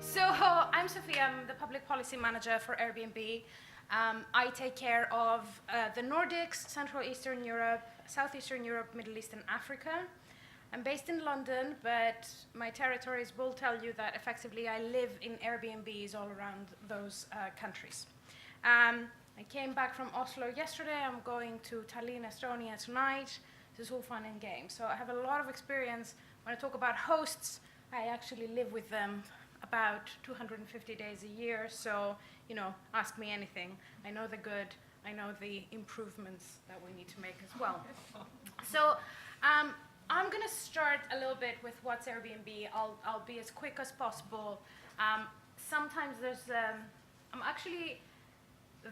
So I'm Sofia, I'm the public policy manager for Airbnb. I take care of the Nordics, Central Eastern Europe, Southeastern Europe, Middle East and Africa. I'm based in London, but my territories will tell you that effectively I live in Airbnbs all around those countries. I came back from Oslo yesterday. I'm going to Tallinn, Estonia tonight. This is all fun and games. So I have a lot of experience. When I talk about hosts, I actually live with them about 250 days a year. So, you know, ask me anything. I know the good. I know the improvements that we need to make as well. So I'm going to start a little bit with what's Airbnb. I'll be as quick as possible. Sometimes I'm actually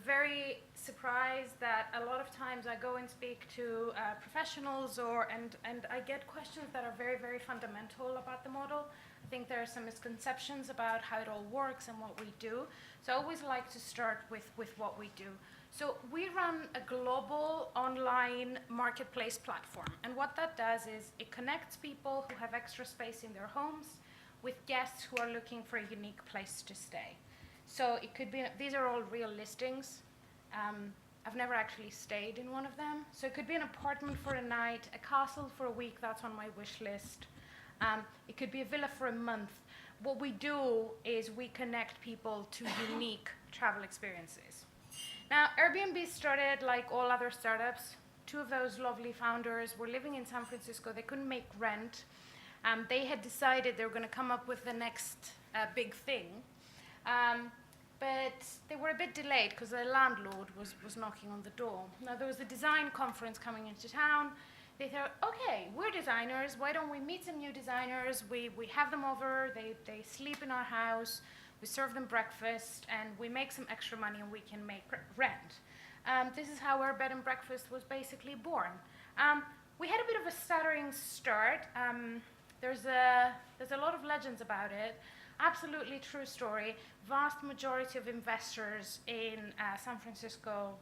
very surprised that a lot of times I go and speak to professionals and I get questions that are very, very fundamental about the model. I think there are some misconceptions about how it all works and what we do. So I always like to start with what we do. So we run a global online marketplace platform. And what that does is it connects people who have extra space in their homes with guests who are looking for a unique place to stay. So it could be, these are all real listings. I've never actually stayed in one of them. So it could be an apartment for a night, a castle for a week, that's on my wish list. It could be a villa for a month. What we do is we connect people to unique travel experiences. Now, Airbnb started like all other startups. Two of those lovely founders were living in San Francisco. They couldn't make rent. They had decided they were going to come up with the next big thing. But they were a bit delayed because the landlord was knocking on the door. Now, there was a design conference coming into town. They thought, okay, we're designers. Why don't we meet some new designers? We have them over. They sleep in our house. We serve them breakfast. And we make some extra money and we can make rent. This is how our bed and breakfast was basically born. We had a bit of a stuttering start. There's a lot of legends about it. Absolutely true story. Vast majority of investors in San Francisco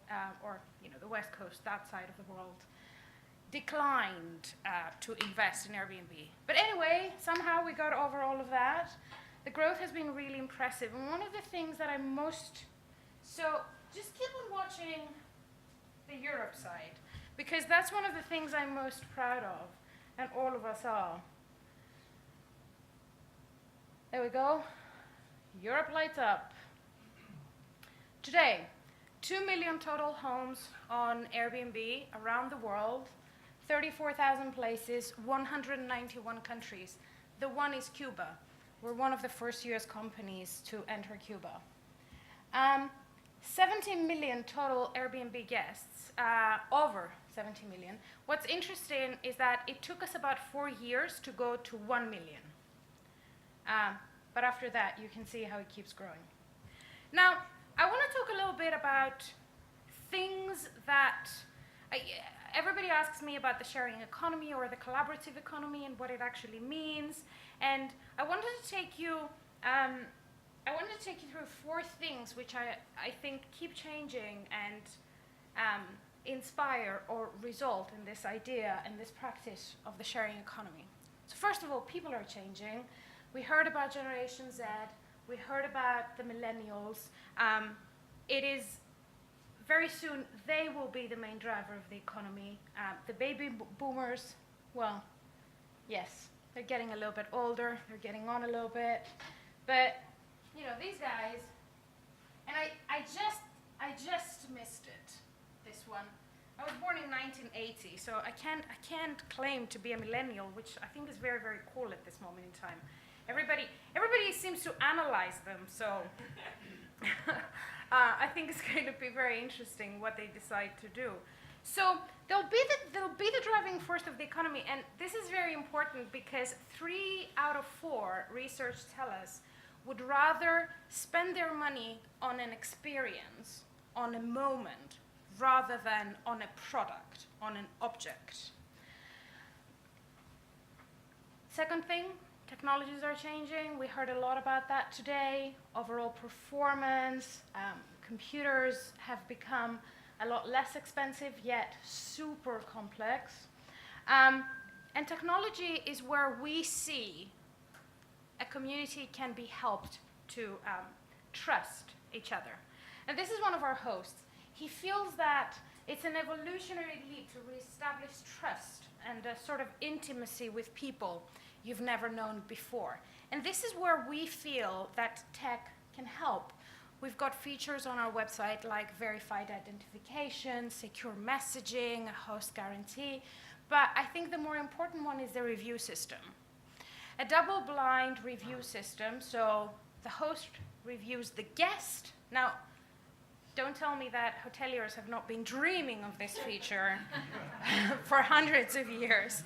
or the West Coast, that side of the world, declined to invest in Airbnb. But anyway, somehow we got over all of that. The growth has been really impressive. And one of the things that I'm so just keep on watching the Europe side, because that's one of the things I'm most proud of, and all of us are. There we go. Europe lights up. Today, 2 million total homes on Airbnb around the world, 34,000 places, 191 countries. The one is Cuba. We're one of the first US companies to enter Cuba. 70 million total Airbnb guests, over 70 million. What's interesting is that it took us about 4 years to go to 1 million. But after that, you can see how it keeps growing. Now, I want to talk a little bit about things that everybody asks me about the sharing economy or the collaborative economy and what it actually means. And I wanted to take you through 4 things which I think keep changing and inspire or result in this idea and this practice of the sharing economy. So first of all, people are changing. We heard about Generation Z. We heard about the Millennials. It is very soon, they will be the main driver of the economy. The baby boomers, well, yes, they're getting a little bit older. They're getting on a little bit. But, these guys, and I just missed it, this one. I was born in 1980, so I can't claim to be a millennial, which I think is very, very cool at this moment in time. Everybody seems to analyze them, so I think it's going to be very interesting what they decide to do. So they'll be the driving force of the economy, and this is very important because 3 out of 4 research tell us would rather spend their money on an experience, on a moment, rather than on a product, on an object. Second thing, technologies are changing. We heard a lot about that today. Overall performance, computers have become a lot less expensive, yet super complex. And technology is where we see a community can be helped to trust each other. And this is one of our hosts. He feels that it's an evolutionary leap to reestablish trust and a sort of intimacy with people you've never known before. And this is where we feel that tech can help. We've got features on our website like verified identification, secure messaging, a host guarantee, but I think the more important one is the review system. A double-blind review system, so the host reviews the guest. Now, don't tell me that hoteliers have not been dreaming of this feature for hundreds of years.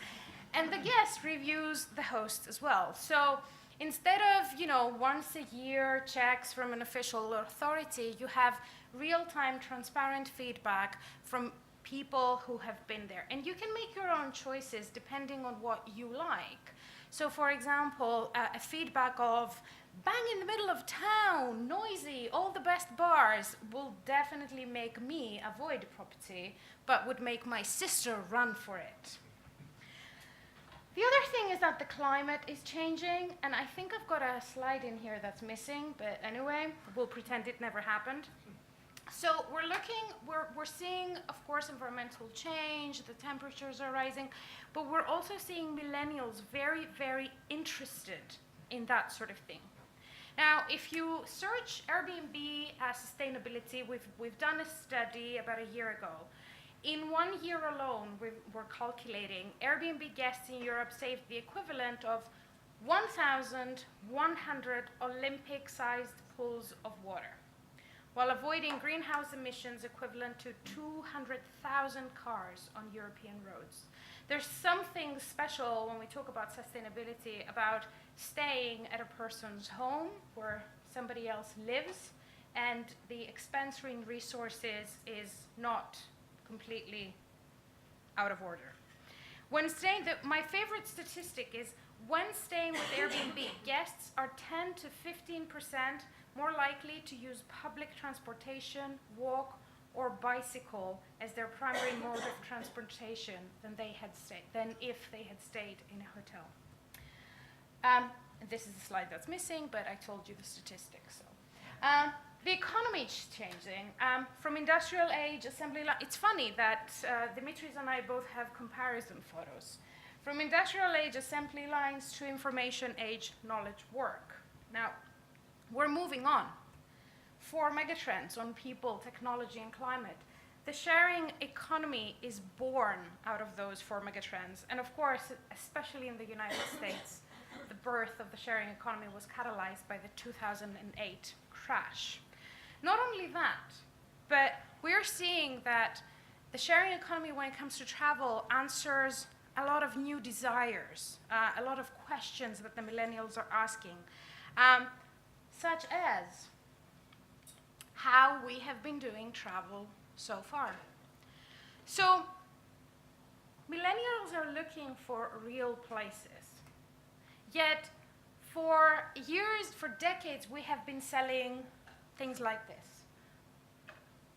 And the guest reviews the host as well. So instead of, once a year checks from an official authority, you have real-time transparent feedback from people who have been there. And you can make your own choices depending on what you like. So for example, a feedback of bang in the middle of town, noisy, all the best bars will definitely make me avoid a property, but would make my sister run for it. The other thing is that the climate is changing, and I think I've got a slide in here that's missing, but anyway, we'll pretend it never happened. So we're seeing, of course, environmental change, the temperatures are rising, but we're also seeing millennials very, very interested in that sort of thing. Now, if you search Airbnb sustainability, we've done a study about a year ago. In 1 year alone, we're calculating, Airbnb guests in Europe saved the equivalent of 1,100 Olympic-sized pools of water, while avoiding greenhouse emissions equivalent to 200,000 cars on European roads. There's something special when we talk about sustainability about staying at a person's home where somebody else lives, and the expense in resources is not completely out of order. When staying, my favorite statistic is when staying with Airbnb, guests are 10 to 15% more likely to use public transportation, walk, or bicycle as their primary mode of transportation than if they had stayed in a hotel. This is a slide that's missing, but I told you the statistics. So. The economy is changing. From industrial age assembly line, it's funny that Dimitris and I both have comparison photos. From industrial age assembly lines to information age knowledge work. Now, we're moving on. 4 megatrends on people, technology, and climate. The sharing economy is born out of those 4 megatrends. And of course, especially in the United States, the birth of the sharing economy was catalyzed by the 2008 crash. Not only that, but we're seeing that the sharing economy, when it comes to travel, answers a lot of new desires, a lot of questions that the millennials are asking, such as how we have been doing travel so far. So millennials are looking for real places. Yet for years, for decades, we have been selling things like this.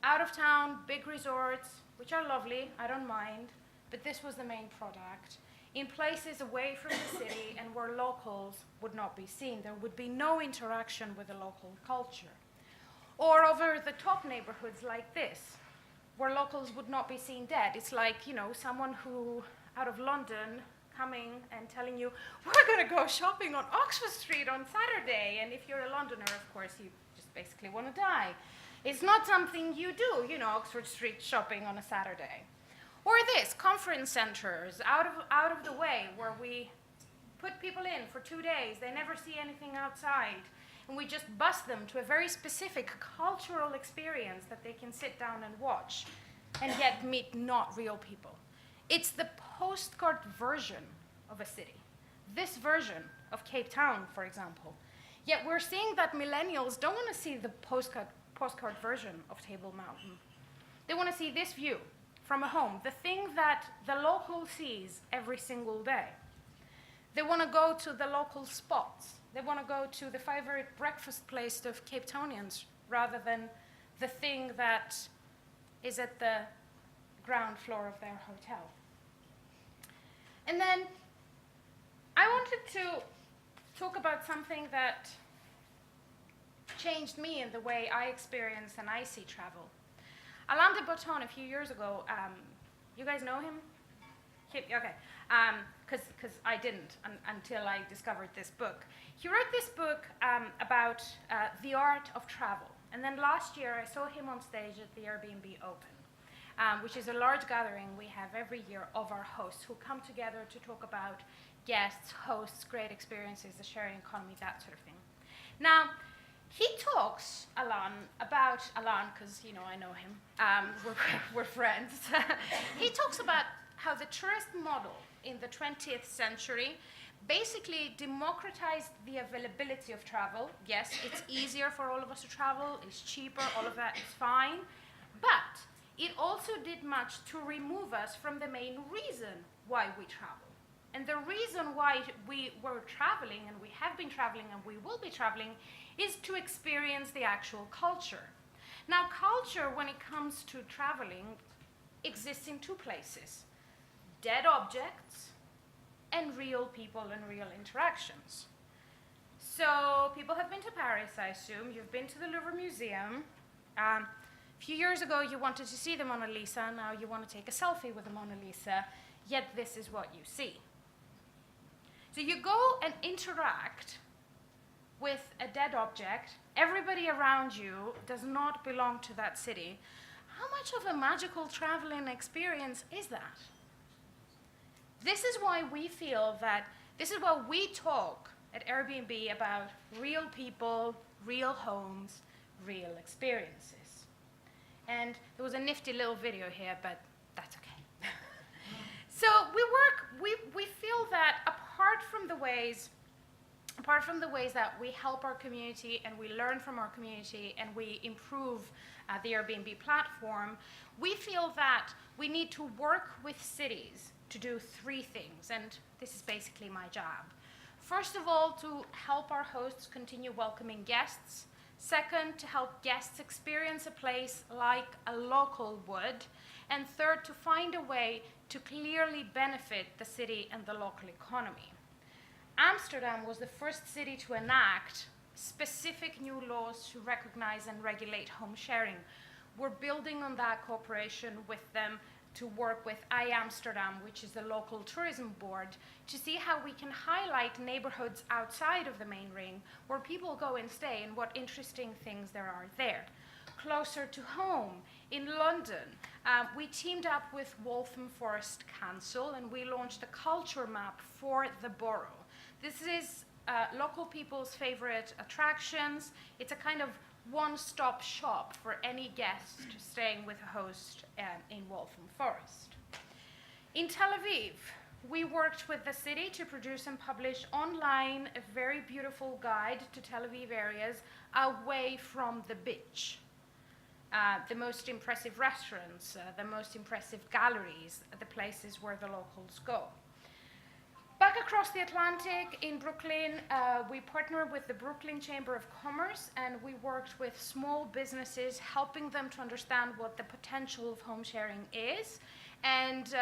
Out of town, big resorts, which are lovely, I don't mind, but this was the main product. In places away from the city and where locals would not be seen. There would be no interaction with the local culture. Or over the top neighborhoods like this, where locals would not be seen dead. It's like, someone who, out of London, coming and telling you, we're going to go shopping on Oxford Street on Saturday. And if you're a Londoner, of course, you just basically want to die. It's not something you do, Oxford Street shopping on a Saturday. Or this, conference centers, out of the way, where we put people in for 2 days. They never see anything outside. And we just bus them to a very specific cultural experience that they can sit down and watch, and yet meet not real people. It's the postcard version of a city. This version of Cape Town, for example. Yet we're seeing that millennials don't want to see the postcard version of Table Mountain. They want to see this view from a home, the thing that the local sees every single day. They want to go to the local spots. They want to go to the favorite breakfast place of Cape Townians rather than the thing that is at the ground floor of their hotel. And then I wanted to talk about something that changed me in the way I experience and I see travel. Alain de Botton, a few years ago, you guys know him? Okay, because I didn't until I discovered this book. He wrote this book about the art of travel. And then last year, I saw him on stage at the Airbnb Open, which is a large gathering we have every year of our hosts who come together to talk about guests, hosts, great experiences, the sharing economy, that sort of thing. Now, he talks, Alain, because I know him, we're friends. He talks about how the tourist model in the 20th century basically democratized the availability of travel. Yes, it's easier for all of us to travel, it's cheaper, all of that is fine, but it also did much to remove us from the main reason why we travel. And the reason why we were traveling, and we have been traveling, and we will be traveling, is to experience the actual culture. Now, culture, when it comes to traveling, exists in two places: dead objects and real people and real interactions. So people have been to Paris, I assume. You've been to the Louvre Museum. A few years ago, you wanted to see the Mona Lisa. Now you want to take a selfie with the Mona Lisa. Yet this is what you see. So you go and interact with a dead object. Everybody around you does not belong to that city. How much of a magical traveling experience is that? This is why we feel that, this is why we talk at Airbnb about real people, real homes, real experiences. And there was a nifty little video here, but that's okay. So we feel that apart from the ways that we help our community and we learn from our community and we improve the Airbnb platform, we feel that we need to work with cities to do three things, and this is basically my job. First of all, to help our hosts continue welcoming guests. Second, to help guests experience a place like a local would. And third, to find a way to clearly benefit the city and the local economy. Amsterdam was the first city to enact specific new laws to recognize and regulate home sharing. We're building on that cooperation with them to work with iAmsterdam, which is the local tourism board, to see how we can highlight neighborhoods outside of the main ring where people go and stay and what interesting things there are there. Closer to home, in London, we teamed up with Waltham Forest Council and we launched a culture map for the borough. This is local people's favorite attractions. It's a kind of one-stop shop for any guest staying with a host in Waltham Forest. In Tel Aviv, we worked with the city to produce and publish online a very beautiful guide to Tel Aviv areas away from the beach. The most impressive restaurants, the most impressive galleries, the places where the locals go. Back across the Atlantic in Brooklyn, we partnered with the Brooklyn Chamber of Commerce and we worked with small businesses, helping them to understand what the potential of home sharing is. And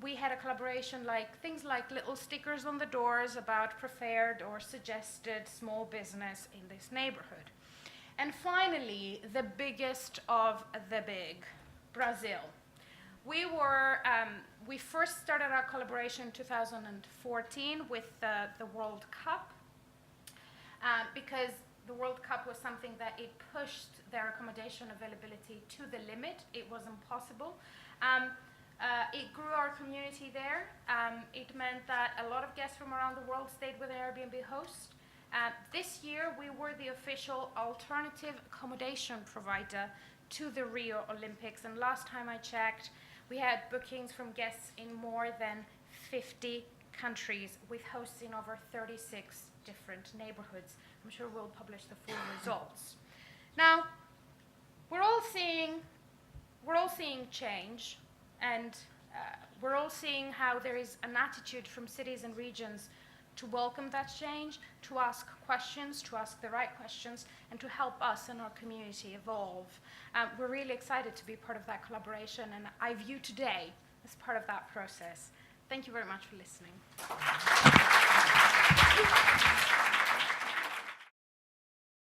we had a collaboration like things like little stickers on the doors about preferred or suggested small business in this neighborhood. And finally, the biggest of the big, Brazil. We first started our collaboration in 2014 with the World Cup because the World Cup was something that it pushed their accommodation availability to the limit. It was impossible. It grew our community there. It meant that a lot of guests from around the world stayed with an Airbnb host. This year, we were the official alternative accommodation provider to the Rio Olympics. And last time I checked, we had bookings from guests in more than 50 countries with hosts in over 36 different neighborhoods. I'm sure we'll publish the full results. Now, we're all seeing change, and we're all seeing how there is an attitude from cities and regions to welcome that change, to ask questions, to ask the right questions, and to help us and our community evolve. We're really excited to be part of that collaboration, and I view today as part of that process. Thank you very much for listening.